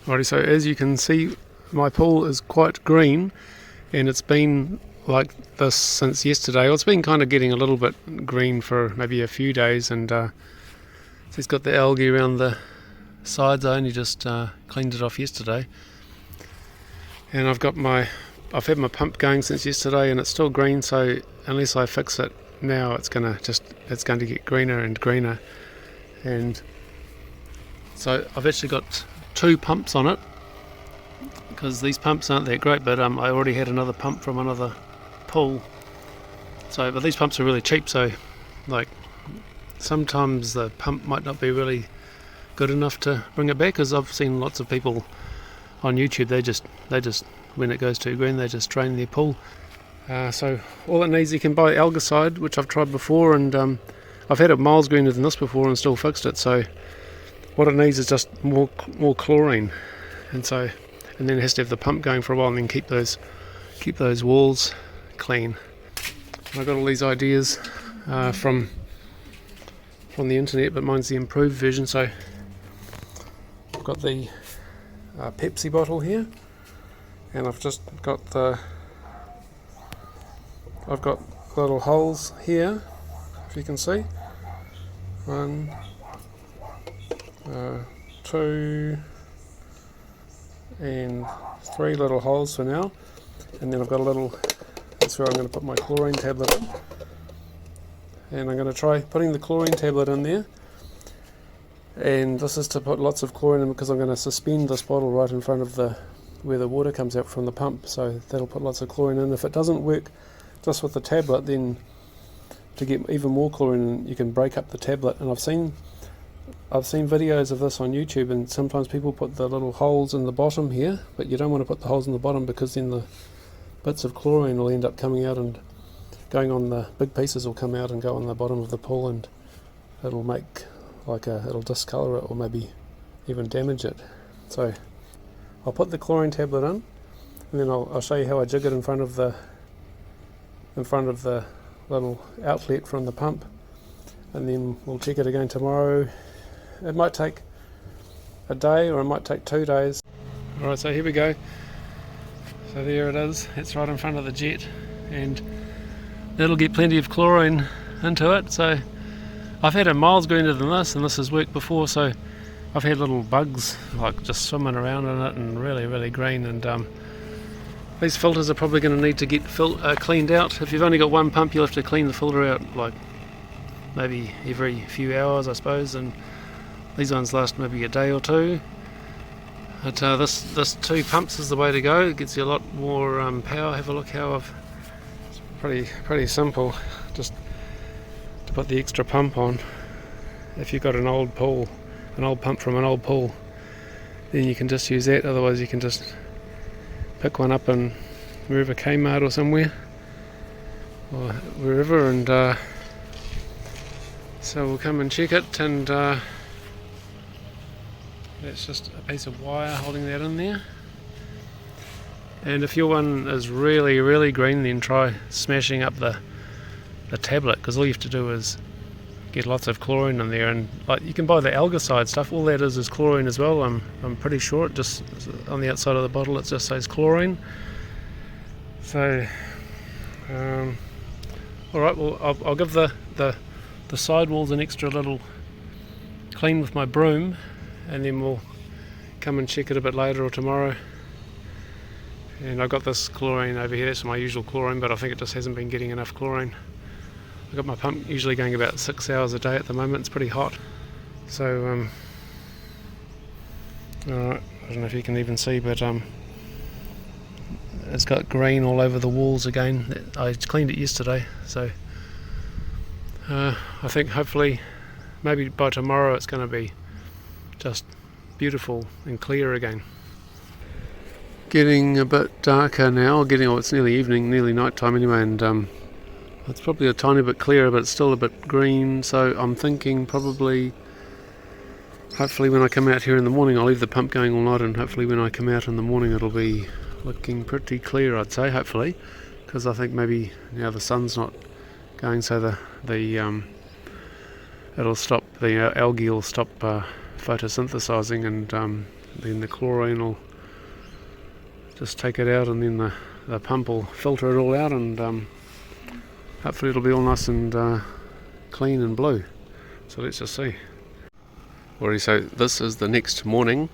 Alrighty, so as you can see, my pool is quite green, and it's been like this since yesterday. Well, it's been kind of getting a little bit green for maybe a few days, and so it's got the algae around the sides. I only just cleaned it off yesterday, and I've had my pump going since yesterday, and it's still green. So unless I fix it now, it's going to get greener and greener. And so I've actually got 2 pumps on it, because these pumps aren't that great, but I already had another pump from another pool. So, but these pumps are really cheap, so like sometimes the pump might not be really good enough to bring it back, because I've seen lots of people on YouTube, they just when it goes too green, they just drain their pool. So all it needs, you can buy algicide, which I've tried before, and I've had it miles greener than this before and still fixed it. So what it needs is just more chlorine, and then it has to have the pump going for a while, and then keep those walls clean. And I got all these ideas from the internet, but mine's the improved version. So I've got the Pepsi bottle here, and I've just got little holes here, if you can see. 1, 2 and 3 little holes for now, and then I've got that's where I'm going to put my chlorine tablet in, and I'm going to try putting the chlorine tablet in there. And this is to put lots of chlorine in, because I'm going to suspend this bottle right in front of where the water comes out from the pump, so that'll put lots of chlorine in. If it doesn't work just with the tablet, then to get even more chlorine, you can break up the tablet. And I've seen videos of this on YouTube, and sometimes people put the little holes in the bottom here, but you don't want to put the holes in the bottom, because then the bits of chlorine will end up coming out and going on, the big pieces will come out and go on the bottom of the pool, and it'll make it'll discolour it, or maybe even damage it. So I'll put the chlorine tablet in, and then I'll show you how I jig it in front of the little outlet from the pump, and then we'll check it again tomorrow. It might take a day, or it might take 2 days. Alright, so here we go. So there it is, it's right in front of the jet, and that'll get plenty of chlorine into it. So I've had it miles greener than this, and this has worked before, so I've had little bugs like just swimming around in it, and really green. And these filters are probably going to need to get cleaned out. If you've only got one pump, you'll have to clean the filter out like maybe every few hours, I suppose, and these ones last maybe a day or 2. But this 2 pumps is the way to go. It gets you a lot more power. Have a look how it's pretty simple, just to put the extra pump on. If you've got an old pump from an old pool, then you can just use that. Otherwise you can just pick one up in wherever, Kmart or somewhere, or wherever, and so we'll come and check it, and that's just a piece of wire holding that in there. And if your one is really green, then try smashing up the tablet, because all you have to do is get lots of chlorine in there. And like, you can buy the algicide stuff, all that is chlorine as well. I'm pretty sure it just on the outside of the bottle it just says chlorine. So alright, well I'll give the side walls an extra little clean with my broom, and then we'll come and check it a bit later or tomorrow. And I've got this chlorine over here, that's my usual chlorine, but I think it just hasn't been getting enough chlorine. I've got my pump usually going about 6 hours a day at the moment. It's pretty hot. So alright, I don't know if you can even see, but it's got green all over the walls again. I cleaned it yesterday, so I think hopefully maybe by tomorrow it's going to be just beautiful and clear again. Getting a bit darker now, it's nearly evening, nearly night time anyway, and it's probably a tiny bit clearer, but it's still a bit green. So I'm thinking hopefully when I come out here in the morning, I'll leave the pump going all night, and hopefully when I come out in the morning it'll be looking pretty clear, I'd say, hopefully, because I think maybe now the sun's not going, so it'll stop, the algae will stop photosynthesizing, and then the chlorine will just take it out, and then the pump will filter it all out, and hopefully it'll be all nice and clean and blue. So let's just see. Alrighty, so this is the next morning,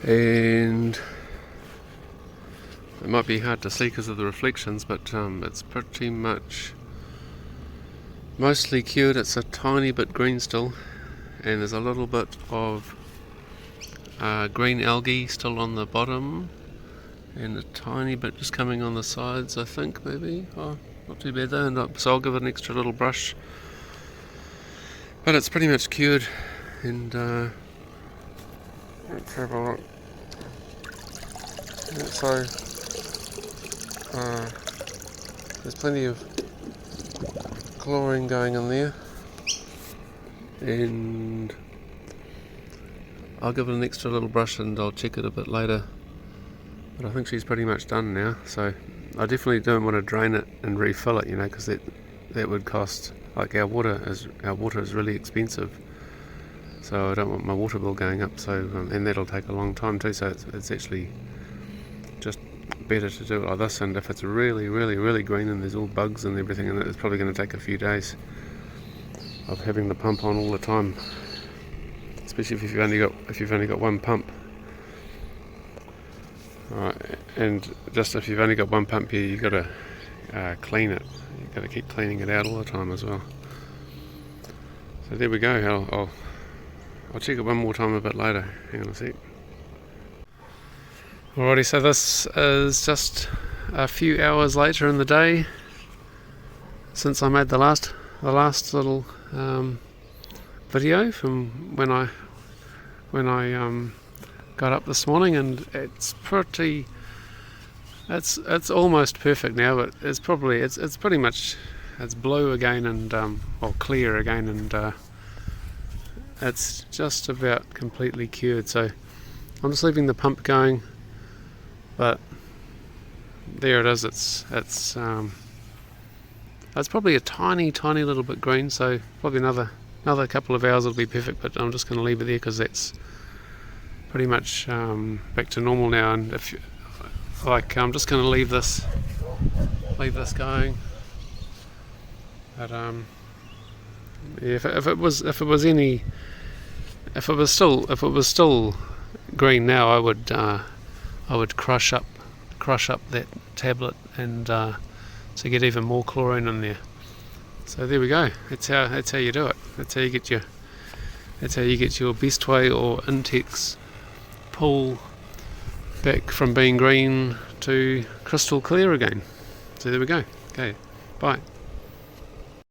and it might be hard to see because of the reflections, but it's pretty much mostly cured. It's a tiny bit green still, and there's a little bit of green algae still on the bottom, and a tiny bit just coming on the sides, I think, maybe. Oh, not too bad though, so I'll give it an extra little brush. But it's pretty much cured, and let's have a look. Yeah, so there's plenty of chlorine going in there, and I'll give it an extra little brush and I'll check it a bit later. But I think she's pretty much done now, so I definitely don't want to drain it and refill it, you know, because that would cost, like our water is really expensive, so I don't want my water bill going up. So and that'll take a long time too. So it's actually just better to do it like this. And if it's really green and there's all bugs and everything in it, it's probably going to take a few days of having the pump on all the time, especially if you've only got one pump. And just if you've only got one pump here, you've got to clean it. You've got to keep cleaning it out all the time as well. So there we go. I'll check it one more time a bit later. Hang on a sec. Alrighty, so this is just a few hours later in the day since I made the last little video from when I got up this morning, and it's almost perfect now, but it's pretty much blue again, and clear again, and it's just about completely cured. So I'm just leaving the pump going, but there it is. It's probably a tiny little bit green, so probably another couple of hours it'll be perfect, but I'm just going to leave it there because that's pretty much back to normal now. And if you, I'm just going to leave this going. But yeah, if it was still green now, I would crush up that tablet and to get even more chlorine in there. So there we go. That's how you do it. That's how you get your Bestway or Intex pool back from being green to crystal clear again. So there we go. Okay, bye.